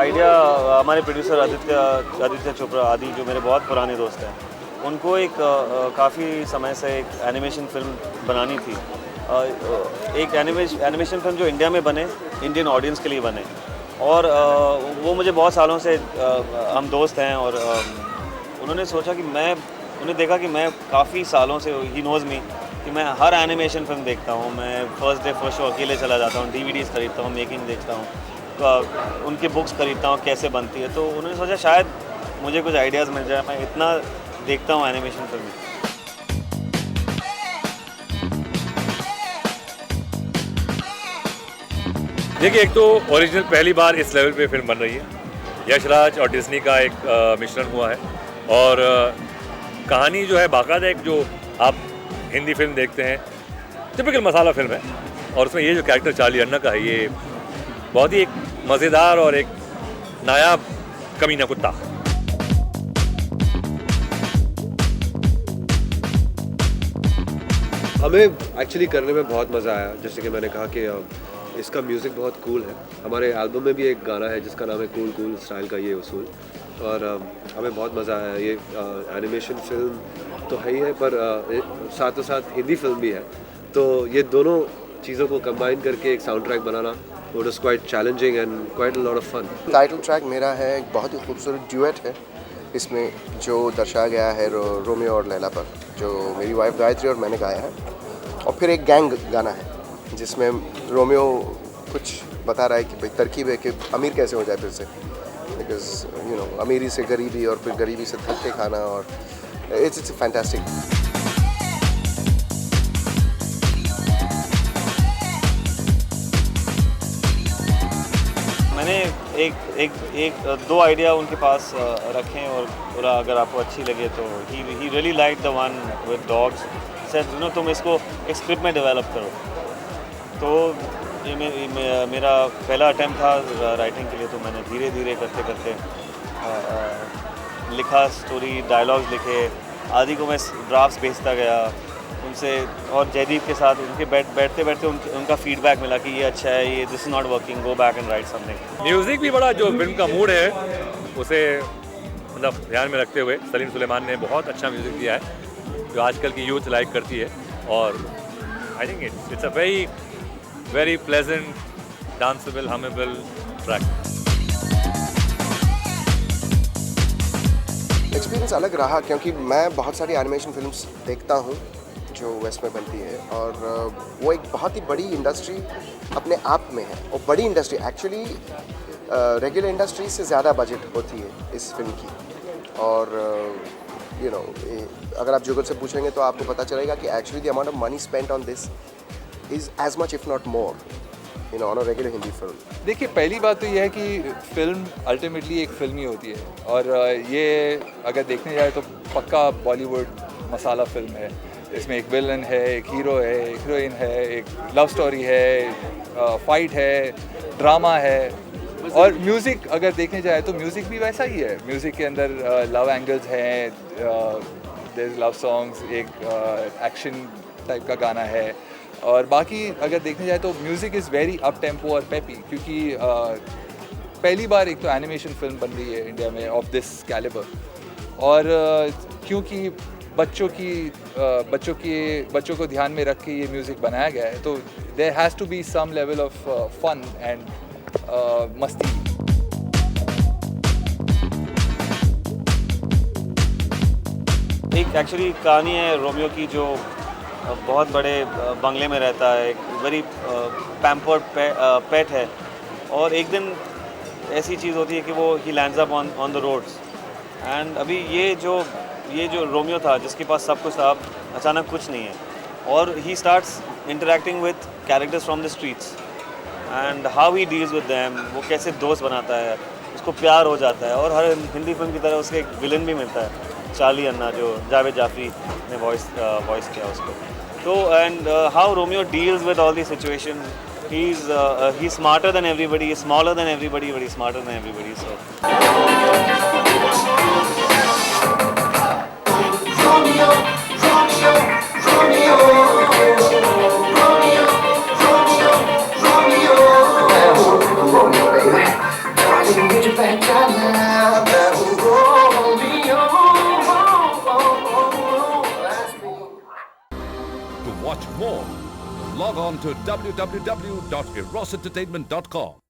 Idea हमारे producer Aditya Chopra आदि, जो मेरे बहुत पुराने दोस्त हैं, उनको एक काफ़ी समय से एक एनिमेशन फिल्म बनानी थी। एक एनिमेशन फिल्म जो इंडिया में बने, इंडियन ऑडियंस के लिए बने। और वो मुझे बहुत सालों से हम दोस्त हैं, और उन्होंने सोचा कि उन्हें देखा कि मैं काफ़ी सालों से, ही नोज़ मी, कि मैं हर एनिमेशन फिल्म देखता हूँ। मैं फर्स्ट डे फर्स्ट शो अकेले चला जाता हूँ, DVDs खरीदता हूँ, मेकिंग देखता हूँ, उनकी बुक्स खरीदता हूँ कैसे बनती है। तो उन्होंने सोचा शायद मुझे कुछ आइडियाज़ मिल जाए, मैं इतना देखता हूँ एनिमेशन फिल्म। देखिए, एक तो ओरिजिनल पहली बार इस लेवल पे फिल्म बन रही है। यश राज और डिज्नी का एक मिश्रण हुआ है, और कहानी जो है बाकायदा एक जो आप हिंदी फिल्म देखते हैं, टिपिकल मसाला फिल्म है। और उसमें ये जो कैरेक्टर चार्ली अन्ना का है, ये बहुत ही एक मज़ेदार और एक नायाब कमीना कुत्ता। हमें एक्चुअली करने में बहुत मज़ा आया। जैसे कि मैंने कहा कि इसका म्यूज़िक बहुत कूल है। हमारे एल्बम में भी एक गाना है जिसका नाम है कूल कूल स्टाइल का ये उसूल, और हमें बहुत मज़ा आया। ये एनिमेशन फिल्म तो है ही है, पर साथों साथ हिंदी फिल्म भी है, तो ये दोनों चीज़ों को कंबाइन करके एक साउंड ट्रैक बनाना it was quite challenging and quite a lot of fun. Title track मेरा है, एक बहुत ही खूबसूरत ड्यूएट है इसमें जो दर्शाया गया है रोमियो और लैला पर, जो मेरी वाइफ गायत्री और मैंने गाया है। और फिर एक गैंग गाना है जिसमें रोमियो कुछ बता रहा है कि भाई तरकीब है कि अमीर कैसे हो जाए फिर से, बिकॉज अमीरी से गरीबी और फिर गरीबी से धक्के खाना, और इट्स फैंटास्टिक। मैंने एक दो आइडिया उनके पास रखे हैं, और अगर आपको अच्छी लगे तो he really like the one with dogs. Said तुम इसको एक स्क्रिप्ट में डेवलप करो। तो ये मेरा पहला अटेम्प्ट था राइटिंग के लिए। तो मैंने धीरे धीरे करते करते लिखा, स्टोरी डायलॉग्स लिखे, आदि को मैं ड्राफ्ट्स भेजता गया उनसे, और जयदीप के साथ उनके बैठते बैठते उनका फीडबैक मिला कि ये अच्छा है, ये this is not working, go back and right something. Music भी बड़ा, जो फिल्म का मूड है उसे मतलब ध्यान में रखते हुए सलीम सुलेमान ने बहुत अच्छा म्यूज़िक दिया है, जो आजकल की यूथ लाइक करती है। और I think it's a very pleasant, danceable, hummable track. Experience अलग रहा, क्योंकि मैं बहुत सारी एनिमेशन फिल्म्स देखता हूँ जो वेस्ट में बनती है, और वो एक बहुत ही बड़ी इंडस्ट्री अपने आप में है। और बड़ी इंडस्ट्री एक्चुअली रेगुलर इंडस्ट्री से ज़्यादा बजट होती है इस फिल्म की। और अगर आप जुगल से पूछेंगे तो आपको पता चलेगा कि actually the amount of money spent on this is as much if not more on a regular Hindi film. देखिए, पहली बात तो ये है कि फ़िल्म अल्टीमेटली एक फ़िल्म ही होती है, और ये अगर देखने जाए तो पक्का बॉलीवुड मसाला फिल्म है। इसमें एक विलन है, एक हीरो है, एक हीरोइन है, एक लव स्टोरी है, फाइट है, ड्रामा है। और म्यूज़िक अगर देखने जाए तो म्यूज़िक भी वैसा ही है। म्यूज़िक के अंदर लव एंगल्स हैं, देयर इज़ लव सॉन्ग्स, एक एक्शन टाइप का गाना है। और बाकी अगर देखने जाए तो music is very up tempo और पेपी, क्योंकि पहली बार एक तो एनिमेशन फिल्म बन रही है इंडिया में ऑफ दिस कैलिबर, और क्योंकि बच्चों को ध्यान में रख के ये म्यूज़िक बनाया गया है, तो there has to be some level of fun and मस्ती। एक एक्चुअली कहानी है रोमियो की, जो बहुत बड़े बंगले में रहता है, एक वेरी पैम्पर्ड पेट है। और एक दिन ऐसी चीज़ होती है कि वो ही lands up on the roads. And अभी ये जो रोमियो था, जिसके पास सब कुछ था, अब अचानक कुछ नहीं है, और he starts interacting with characters from the streets and how he deals with them. वो कैसे दोस्त बनाता है, उसको प्यार हो जाता है। और हर हिंदी फिल्म की तरह उसके एक विलन भी मिलता है, चार्ली अन्ना, जो जावेद जाफरी ने वॉइस किया उसको। तो and how Romeo deals with all the situation, he's smarter than everybody, he's smaller than everybody, but he's smarter than everybody. So Romeo, Romeo, Romeo, Romeo, Romeo, Romeo, Romeo, baby. I didn't get you back. much more. Log on to www.erosentertainment.com.